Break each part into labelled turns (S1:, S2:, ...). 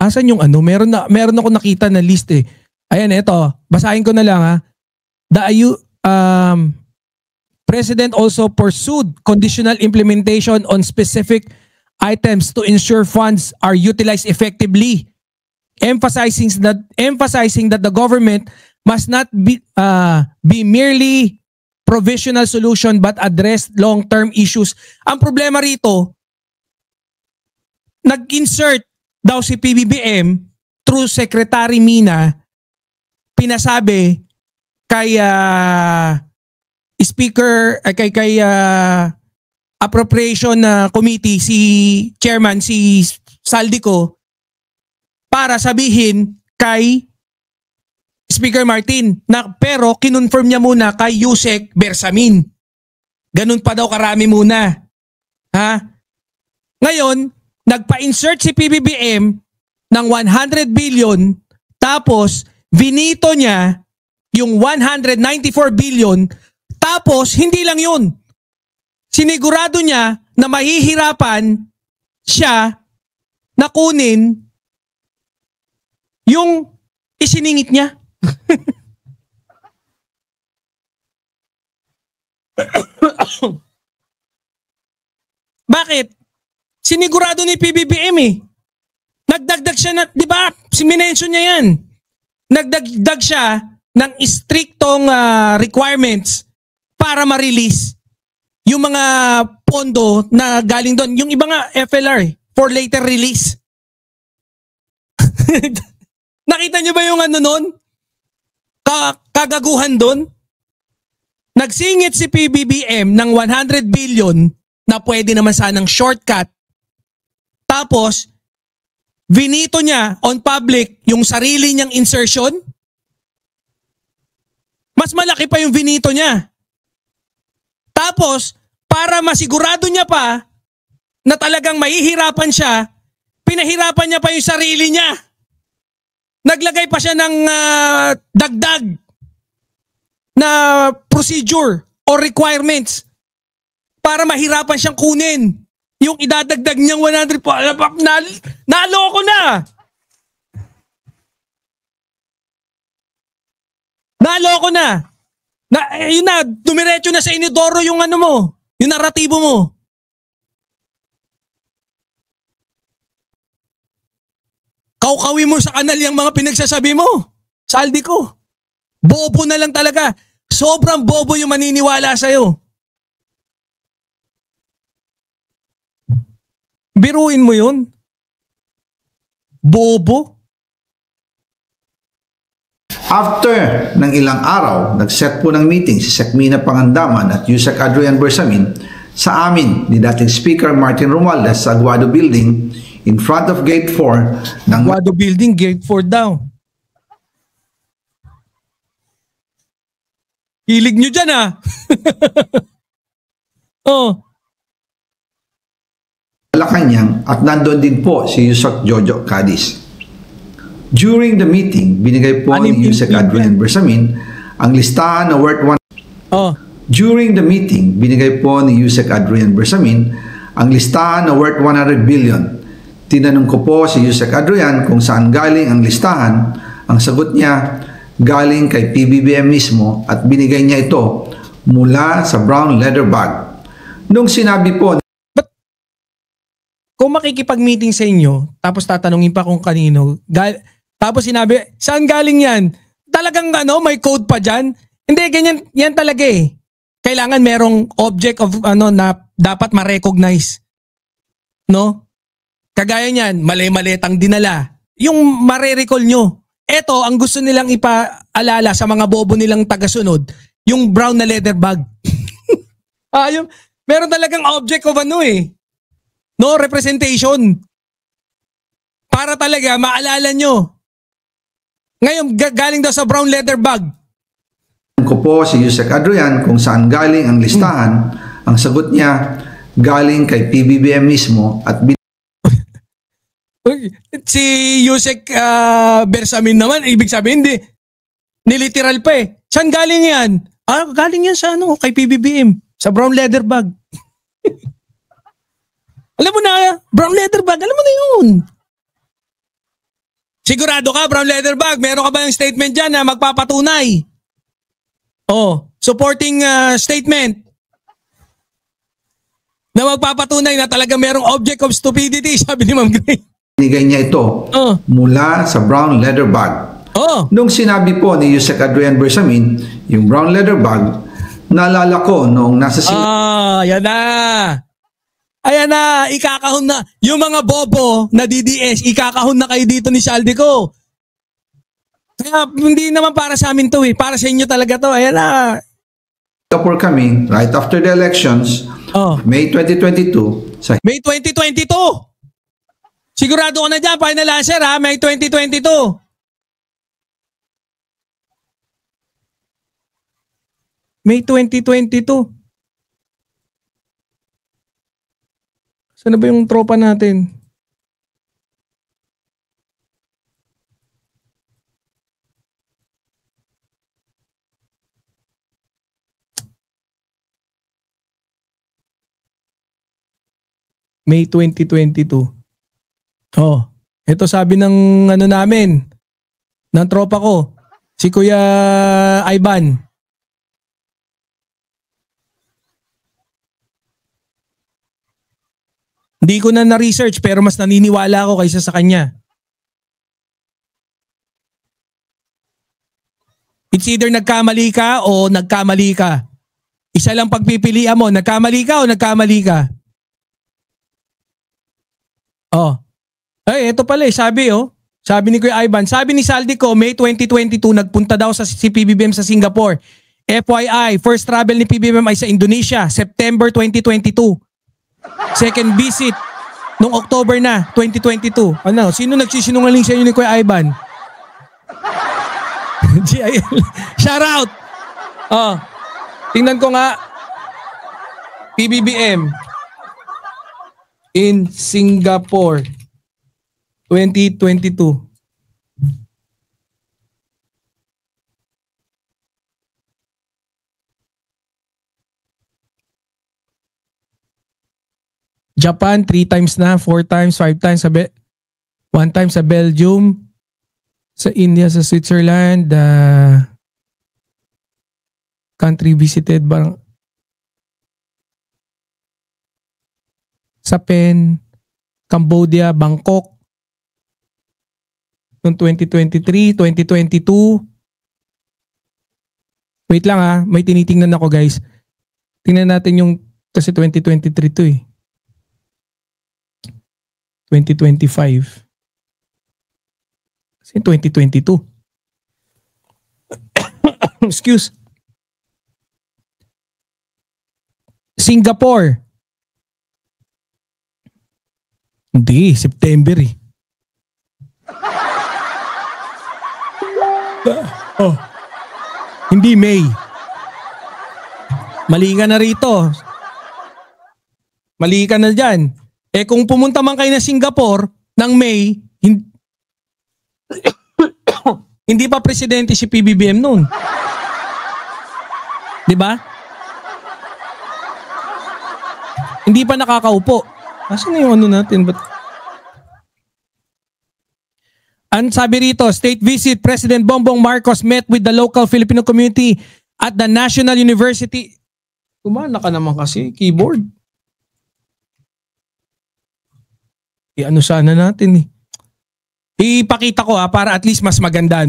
S1: Asan yung ano? Meron ako nakita na list eh. Ayan, eto. Basahin ko na lang ha. President also pursued conditional implementation on specific items to ensure funds are utilized effectively, emphasizing that the government must not be merely provisional solution but address long-term issues. Ang problema rito, nag-insert daw si PBBM through Secretary Mina, pinasabi kay Speaker, kay Appropriation Committee, si Chairman, si Saldico, para sabihin kay Speaker Martin na pero kinonfirm niya muna kay Yusek Bersamin. Ganun pa daw karami muna. Ha? Ngayon, nagpa-insert si PBBM ng 100 billion tapos vinito niya yung 194 billion tapos hindi lang yun. Sinigurado niya na mahihirapan siya na kunin yung isiningit niya. Bakit? Sinigurado ni PBBM eh. Nagdagdag siya na, di ba? Sinmention niya yan. Nagdagdag siya ng striktong requirements para ma-release yung mga pondo na galing doon. Yung iba nga FLR for later release. Nakita niyo ba yung ano nun? Kagaguhan doon? Nagsingit si PBBM ng 100 billion na pwede naman sanang shortcut. Tapos, vinito niya on public yung sarili niyang insertion. Mas malaki pa yung vinito niya. Tapos, para masigurado niya pa na talagang mahihirapan siya, pinahirapan niya pa yung sarili niya. Naglagay pa siya ng dagdag na procedure or requirements para mahirapan siyang kunin. Yung idadagdag niyang 100 po, naloko na! Naloko na! Yun na, dumiretso na sa inidoro yung ano mo, yung naratibo mo. Kaukawi mo sa kanal yung mga pinagsasabi mo. Saldi ko. Bobo na lang talaga. Sobrang bobo yung maniniwala sa'yo. Biruin mo yun. Bobo.
S2: After ng ilang araw, nag-set po ng meeting si Sec. Mina Pangandaman at Yusek Adrian Bersamin sa amin ni dating Speaker Martin Romualdez sa Aguado Building in front of Gate 4 ng
S1: Aguado Building, Gate 4 daw. Hilig nyo dyan ah. Oh.
S2: Malacanang at nandoon din po si Yusek Jojo Cadiz. During the meeting, binigay po ni Yusek Adrian Bersamin ang listahan na worth During the meeting, binigay po ni Yusek Adrian Bersamin ang listahan na worth 100 billion. Tinanong ko po si Yusek Adrian kung saan galing ang listahan. Ang sagot niya, galing kay PBBM mismo at binigay niya ito mula sa brown leather bag. Nung sinabi po,
S1: kung makikipag-meeting sa inyo, tapos tatanungin pa kung kanino, tapos sinabi, saan galing yan? Talagang ano, may code pa dyan? Hindi, ganyan, yan talaga eh. Kailangan merong object of ano na dapat ma-recognize. No? Kagaya niyan, mali-malitang dinala. Yung mare-recall nyo. Eto, ang gusto nilang ipaalala sa mga bobo nilang tagasunod, yung brown na leather bag. Meron talagang object of ano eh. No representation. Para talaga maalala nyo. Ngayon, galing daw sa brown leather bag.
S2: Ko po si Yusek Adrian kung saan galing ang listahan. Ang sagot niya, galing kay PBBM mismo at
S1: si Yusek Bersamin naman, ibig sabihin hindi. Niliteral pa eh. Saan galing yan? Galing yan sa ano, kay PBBM. Sa brown leather bag. Alam mo na, brown leather bag, alam mo na yun. Sigurado ka, brown leather bag? Meron ka ba yung statement dyan na magpapatunay? Oh, supporting statement na magpapatunay na talaga merong object of stupidity, sabi ni Ma'am Gray.
S2: Binigay niya ito mula sa brown leather bag. Nung sinabi po ni Yusek Adrian Bersamin, yung brown leather bag, naalala ko noong nasa
S1: yan na. Ayan na, ikakahon na. Yung mga bobo na DDS, ikakahon na kayo dito ni Saldico. Kaya hindi naman para sa amin to para sa inyo talaga to. Ayan na.
S2: Singapore kami, right after the elections, May 2022.
S1: May 2022! Sigurado ko na dyan, final answer May 2022. May 2022. Saan ba yung tropa natin? May 2022. Ito sabi ng namin, ng tropa ko, si Kuya Ivan. Hindi ko na na-research pero mas naniniwala ako kaysa sa kanya. It's either nagkamali ka o nagkamali ka. Isa lang pagpipilian mo, nagkamali ka o nagkamali ka. Ito pala sabi Sabi ni Kuya Ivan, sabi ni Saldico, May 2022 nagpunta daw si PBBM sa Singapore. FYI, first travel ni PBBM ay sa Indonesia, September 2022. Second visit nung October na 2022. Sino nagsisinungaling sa inyo ni Kuya Ivan? GIL. Shout out. Tingnan ko nga. PBBM in Singapore 2022. Japan 3 times na, 4 times, 5 times 1 time sa Belgium, sa India, sa Switzerland, country visited sa Pen, Cambodia, Bangkok noong 2023, 2022. Wait lang may tinitingnan ako guys. Tingnan natin yung kasi 2023 to 2025. Kasi 2022. Excuse. Singapore. Hindi, September Hindi May. Mali ka na rito. Mali ka na dyan. Kung pumunta man kayo na Singapore ng May, hindi pa presidente si PBBM noon. 'Di ba? Hindi pa nakakaupo. Asan na yung natin? Ang sabi rito, state visit, President Bongbong Marcos met with the local Filipino community at the National University. Kumana ka naman kasi, keyboard. Sana natin Ipakita ko para at least mas maganda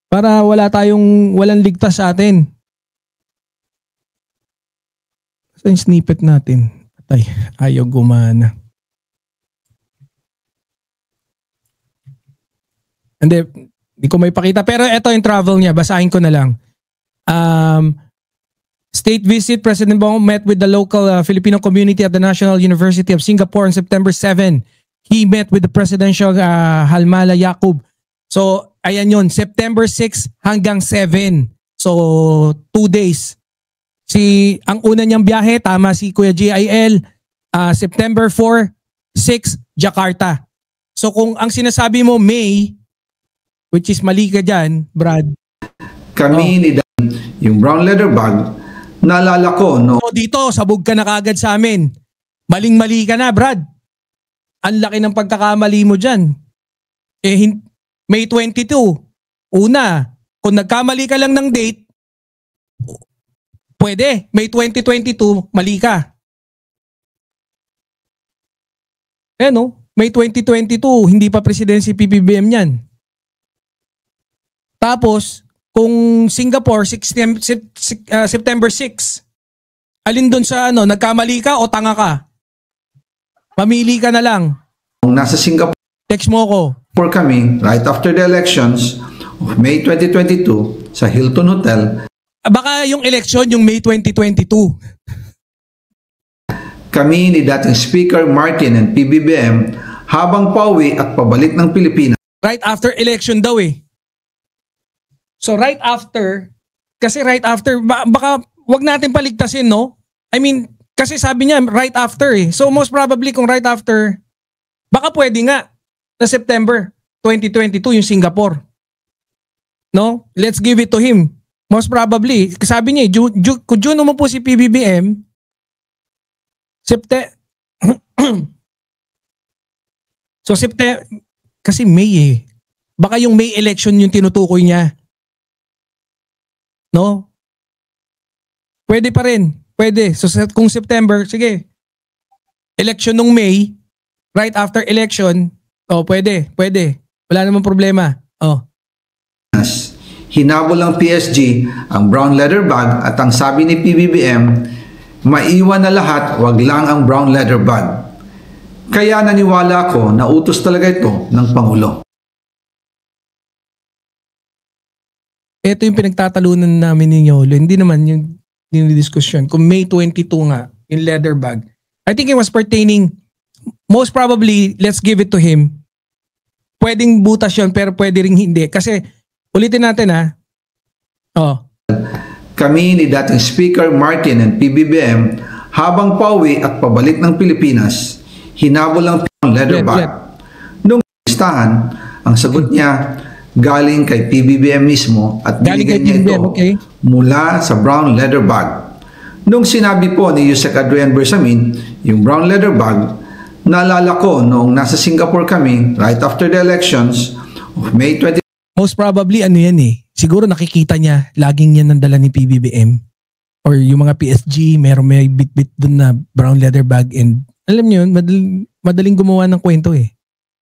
S1: Para walang ligtas sa atin. Saan yung snippet natin? Patay, ayaw gumana. Hindi ko may pakita pero ito yung travel niya, basahin ko na lang. State visit, President Bongbong met with the local Filipino community at the National University of Singapore on September 7. He met with the Presidential Halmala Yaqub. So, ayan yun, September 6 hanggang 7. So, 2 days. Ang una niyang biyahe, tama si Kuya GIL, September 4, 6, Jakarta. So, kung ang sinasabi mo May, which is mali ka dyan, Brad.
S2: Kami ni Dan, yung brown leather bag, naalala ko,
S1: So, dito, sabog ka na kagad sa amin. Maling-mali ka na, Brad. Ang laki ng pagkakamali mo dyan. May 22. Una, kung nagkamali ka lang ng date, pwede. May 2022, mali ka. May 2022, hindi pa presidente si PBBM yan. Tapos, kung Singapore, September 6, alin doon sa nagkamali ka o tanga ka? Mamili ka na lang.
S2: Kung nasa Singapore
S1: Text mo ko.
S2: kami, right after the elections of May 2022 sa Hilton Hotel,
S1: Baka yung election yung May 2022.
S2: kami ni dating Speaker Martin and PBBM habang pauwi at pabalik ng Pilipinas.
S1: Right after election daw eh. So right after, kasi right after, baka wag natin paligtasin, no? I mean, kasi sabi niya right after eh. So most probably kung right after, baka pwede nga na September 2022 yung Singapore. No? Let's give it to him. Most probably, sabi niya, kung June mo po si PBBM, so September, kasi May eh. Baka yung May election yung tinutukoy niya. No? Pwede pa rin. Pwede. So kung September, sige. Election nung May, right after election, pwede. Wala namang problema.
S2: Hinabol ng PSG ang brown leather bag at ang sabi ni PBBM, maiwan na lahat, wag lang ang brown leather bag. Kaya naniwala ko na utos talaga ito ng Pangulo.
S1: Ito yung pinagtatalunan namin ni Yolo. Hindi naman yung discussion. Kung May 22 nga, yung leather bag. I think it was pertaining, most probably, let's give it to him. Pwedeng butas yun, pero pwede ring hindi. Kasi, ulitin natin
S2: Kami ni dating Speaker Martin and PBBM habang pauwi at pabalik ng Pilipinas, hinabol ang leather bag. Nung listahan, ang sagot niya galing kay PBBM mismo at binigyan niya ito mula sa brown leather bag. Nung sinabi po ni Yusek Adrian Bersamin yung brown leather bag, naalala ko noong nasa Singapore kami right after the elections of May 20.
S1: Most probably yan eh. Siguro nakikita niya, laging yan ang dala ni PBBM. Or yung mga PSG, may bit-bit dun na brown leather bag and alam niyo, madaling gumawa ng kwento eh.